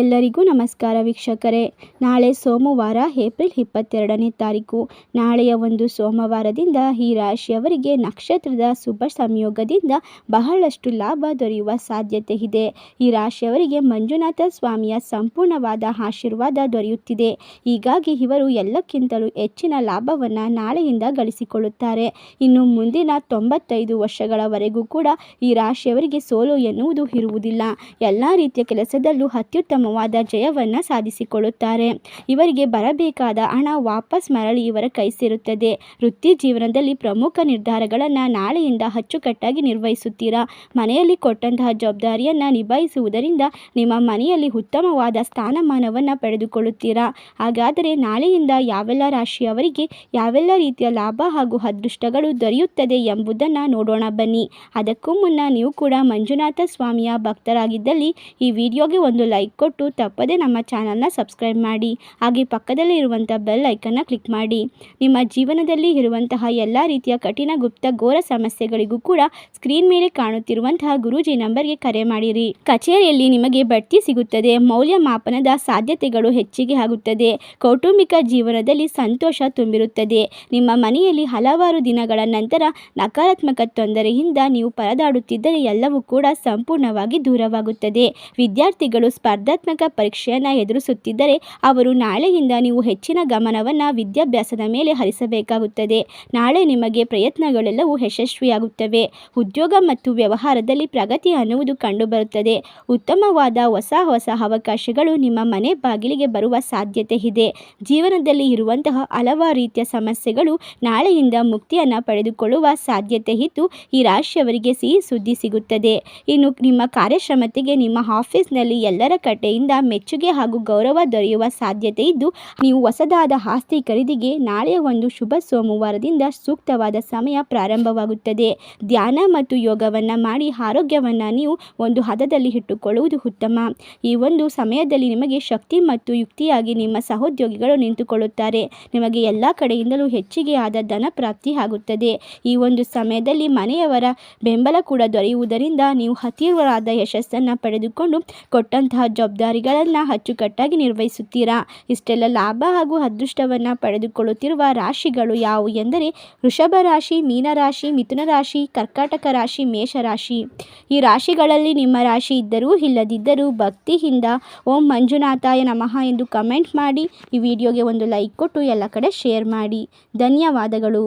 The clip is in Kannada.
ಎಲ್ಲರಿಗೂ ನಮಸ್ಕಾರ ವೀಕ್ಷಕರೇ. ನಾಳೆ ಸೋಮವಾರ ಏಪ್ರಿಲ್ 22ನೇ ತಾರೀಕು. ನಾಳೆಯ ಒಂದು ಸೋಮವಾರದಿಂದ ಈ ರಾಶಿಯವರಿಗೆ ನಕ್ಷತ್ರದ ಶುಭ ಸಂಯೋಗದಿಂದ ಬಹಳಷ್ಟು ಲಾಭ ದೊರೆಯುವ ಸಾಧ್ಯತೆ ಇದೆ. ಈ ರಾಶಿಯವರಿಗೆ ಮಂಜುನಾಥ ಸ್ವಾಮಿಯ ಸಂಪೂರ್ಣವಾದ ಆಶೀರ್ವಾದ ದೊರೆಯುತ್ತಿದೆ. ಹೀಗಾಗಿ ಇವರು ಎಲ್ಲಕ್ಕಿಂತಲೂ ಹೆಚ್ಚಿನ ಲಾಭವನ್ನು ನಾಳೆಯಿಂದ ಗಳಿಸಿಕೊಳ್ಳುತ್ತಾರೆ. ಇನ್ನು ಮುಂದಿನ 95 ವರ್ಷಗಳವರೆಗೂ ಕೂಡ ಈ ರಾಶಿಯವರಿಗೆ ಸೋಲು ಎನ್ನುವುದು ಇರುವುದಿಲ್ಲ. ಎಲ್ಲ ರೀತಿಯ ಕೆಲಸದಲ್ಲೂ ಅತ್ಯುತ್ತಮವಾದ ಜಯವನ್ನು ಸಾಧಿಸಿಕೊಳ್ಳುತ್ತಾರೆ. ಇವರಿಗೆ ಬರಬೇಕಾದ ಹಣ ವಾಪಸ್ ಮರಳಿ ಇವರ ಕೈ ಸೇರುತ್ತದೆ. ವೃತ್ತಿ ಜೀವನದಲ್ಲಿ ಪ್ರಮುಖ ನಿರ್ಧಾರಗಳನ್ನು ನಾಳೆಯಿಂದ ಅಚ್ಚುಕಟ್ಟಾಗಿ ನಿರ್ವಹಿಸುತ್ತೀರಾ. ಮನೆಯಲ್ಲಿ ಕೊಟ್ಟಂತಹ ಜವಾಬ್ದಾರಿಯನ್ನು ನಿಭಾಯಿಸುವುದರಿಂದ ನಿಮ್ಮ ಮನೆಯಲ್ಲಿ ಉತ್ತಮವಾದ ಸ್ಥಾನಮಾನವನ್ನು ಪಡೆದುಕೊಳ್ಳುತ್ತೀರಾ. ಹಾಗಾದರೆ ನಾಳೆಯಿಂದ ಯಾವೆಲ್ಲ ರಾಶಿಯವರಿಗೆ ಯಾವೆಲ್ಲ ರೀತಿಯ ಲಾಭ ಹಾಗೂ ಅದೃಷ್ಟಗಳು ದೊರೆಯುತ್ತದೆ ಎಂಬುದನ್ನು ನೋಡೋಣ ಬನ್ನಿ. ಅದಕ್ಕೂ ಮುನ್ನ ನೀವು ಕೂಡ ಮಂಜುನಾಥ ಸ್ವಾಮಿಯ ಭಕ್ತರಾಗಿದ್ದಲ್ಲಿ ಈ ವಿಡಿಯೋಗೆ ಒಂದು ಲೈಕ್ ಕೊಟ್ಟು ತಪ್ಪದೆ ನಮ್ಮ ಚಾನಲ್ನ ಸಬ್ಸ್ಕ್ರೈಬ್ ಮಾಡಿ. ಹಾಗೆ ಪಕ್ಕದಲ್ಲಿ ಇರುವಂಥ ಬೆಲ್ ಐಕನ್ನ ಕ್ಲಿಕ್ ಮಾಡಿ. ನಿಮ್ಮ ಜೀವನದಲ್ಲಿ ಇರುವಂತಹ ಎಲ್ಲ ರೀತಿಯ ಕಠಿಣ ಗುಪ್ತ ಘೋರ ಸಮಸ್ಯೆಗಳಿಗೂ ಕೂಡ ಸ್ಕ್ರೀನ್ ಮೇಲೆ ಕಾಣುತ್ತಿರುವಂತಹ ಗುರೂಜಿ ನಂಬರ್ಗೆ ಕರೆ ಮಾಡಿರಿ. ಕಚೇರಿಯಲ್ಲಿ ನಿಮಗೆ ಬಡ್ತಿ ಸಿಗುತ್ತದೆ. ಮೌಲ್ಯಮಾಪನದ ಸಾಧ್ಯತೆಗಳು ಹೆಚ್ಚಿಗೆ ಆಗುತ್ತದೆ. ಕೌಟುಂಬಿಕ ಜೀವನದಲ್ಲಿ ಸಂತೋಷ ತುಂಬಿರುತ್ತದೆ. ನಿಮ್ಮ ಮನೆಯಲ್ಲಿ ಹಲವಾರು ದಿನಗಳ ನಂತರ ನಕಾರಾತ್ಮಕ ತೊಂದರೆಯಿಂದ ನೀವು ಪರದಾಡುತ್ತಿದ್ದರೆ ಎಲ್ಲವೂ ಕೂಡ ಸಂಪೂರ್ಣವಾಗಿ ದೂರವಾಗುತ್ತದೆ. ವಿದ್ಯಾರ್ಥಿಗಳು ಸ್ಪರ್ಧಾತ್ಮಕ ಪರೀಕ್ಷೆಯನ್ನು ಎದುರಿಸುತ್ತಿದ್ದರೆ ಅವರು ನಾಳೆಯಿಂದ ನೀವು ಹೆಚ್ಚಿನ ಗಮನವನ್ನು ವಿದ್ಯಾಭ್ಯಾಸದ ಮೇಲೆ ಹರಿಸಬೇಕಾಗುತ್ತದೆ. ನಾಳೆ ನಿಮಗೆ ಪ್ರಯತ್ನಗಳೆಲ್ಲವೂ ಯಶಸ್ವಿಯಾಗುತ್ತವೆ. ಉದ್ಯೋಗ ಮತ್ತು ವ್ಯವಹಾರದಲ್ಲಿ ಪ್ರಗತಿ ಅನ್ನುವುದು ಕಂಡುಬರುತ್ತದೆ. ಉತ್ತಮವಾದ ಹೊಸ ಅವಕಾಶಗಳು ನಿಮ್ಮ ಮನೆ ಬಾಗಿಲಿಗೆ ಬರುವ ಸಾಧ್ಯತೆ ಇದೆ. ಜೀವನದಲ್ಲಿ ಇರುವಂತಹ ಹಲವಾರು ರೀತಿಯ ಸಮಸ್ಯೆಗಳು ನಾಳೆಯಿಂದ ಮುಕ್ತಿಯನ್ನು ಪಡೆದುಕೊಳ್ಳುವ ಸಾಧ್ಯತೆ ಇದ್ದು ಈ ರಾಶಿಯವರಿಗೆ ಸಿಹಿ ಸುದ್ದಿ ಸಿಗುತ್ತದೆ. ಇನ್ನು ನಿಮ್ಮ ಕಾರ್ಯಕ್ಷಮತೆಗೆ ನಿಮ್ಮ ಆಫೀಸ್ನಲ್ಲಿ ಎಲ್ಲರ ಕಡೆಯಿಂದ ಮೆಚ್ಚುಗೆ ಹಾಗೂ ಗೌರವ ದೊರೆಯುವ ಸಾಧ್ಯತೆ ಇದ್ದು ನೀವು ಹೊಸದಾದ ಆಸ್ತಿ ಖರೀದಿಗೆ ನಾಳೆಯ ಒಂದು ಶುಭ ಸೋಮವಾರದಿಂದ ಸೂಕ್ತವಾದ ಸಮಯ ಪ್ರಾರಂಭವಾಗುತ್ತದೆ. ಧ್ಯಾನ ಮತ್ತು ಯೋಗವನ್ನು ಮಾಡಿ ಆರೋಗ್ಯವನ್ನು ನೀವು ಒಂದು ಹದದಲ್ಲಿ ಇಟ್ಟುಕೊಳ್ಳುವುದು ಉತ್ತಮ. ಈ ಒಂದು ಸಮಯದಲ್ಲಿ ನಿಮಗೆ ಶಕ್ತಿ ಮತ್ತು ಯುಕ್ತಿಯಾಗಿ ನಿಮ್ಮ ಸಹೋದ್ಯೋಗಿಗಳು ನಿಂತುಕೊಳ್ಳುತ್ತಾರೆ. ನಿಮಗೆ ಎಲ್ಲ ಕಡೆಯಿಂದಲೂ ಹೆಚ್ಚಿಗೆ ಆದ ಧನ ಪ್ರಾಪ್ತಿ ಆಗುತ್ತದೆ. ಈ ಒಂದು ಸಮಯದಲ್ಲಿ ಮನೆಯವರ ಬೆಂಬಲ ಕೂಡ ದೊರೆಯುವುದರಿಂದ ನೀವು ಅತೀವ್ರವಾದ ಯಶಸ್ಸನ್ನು ಪಡೆದುಕೊಂಡು ಕೊಟ್ಟಂತಹ ಜವಾಬ್ದಾರಿಗಳನ್ನು ಅಚ್ಚುಕಟ್ಟಾಗಿ ನಿರ್ವಹಿಸುತ್ತೀರಾ. ಇಷ್ಟೆಲ್ಲ ಲಾಭ ಹಾಗೂ ಅದೃಷ್ಟವನ್ನು ಪಡೆದುಕೊಳ್ಳುತ್ತಿರುವ ರಾಶಿಗಳು ಯಾವುವು ಎಂದರೆ ವೃಷಭ ರಾಶಿ, ಮೀನ ರಾಶಿ, ಮಿಥುನ ರಾಶಿ, ಕರ್ಕಾಟಕ ರಾಶಿ, ಮೇಷರಾಶಿ. ಈ ರಾಶಿಗಳಲ್ಲಿ ನಿಮ್ಮ ರಾಶಿ ಇದ್ದರೂ ಇಲ್ಲದಿದ್ದರೂ ಭಕ್ತಿಯಿಂದ ಓಂ ಮಂಜುನಾಥಾಯ ನಮಃ ಎಂದು ಕಮೆಂಟ್ ಮಾಡಿ. ಈ ವಿಡಿಯೋಗೆ ಒಂದು ಲೈಕ್ ಕೊಟ್ಟು ಎಲ್ಲ ಕಡೆ ಶೇರ್ ಮಾಡಿ. ಧನ್ಯವಾದಗಳು.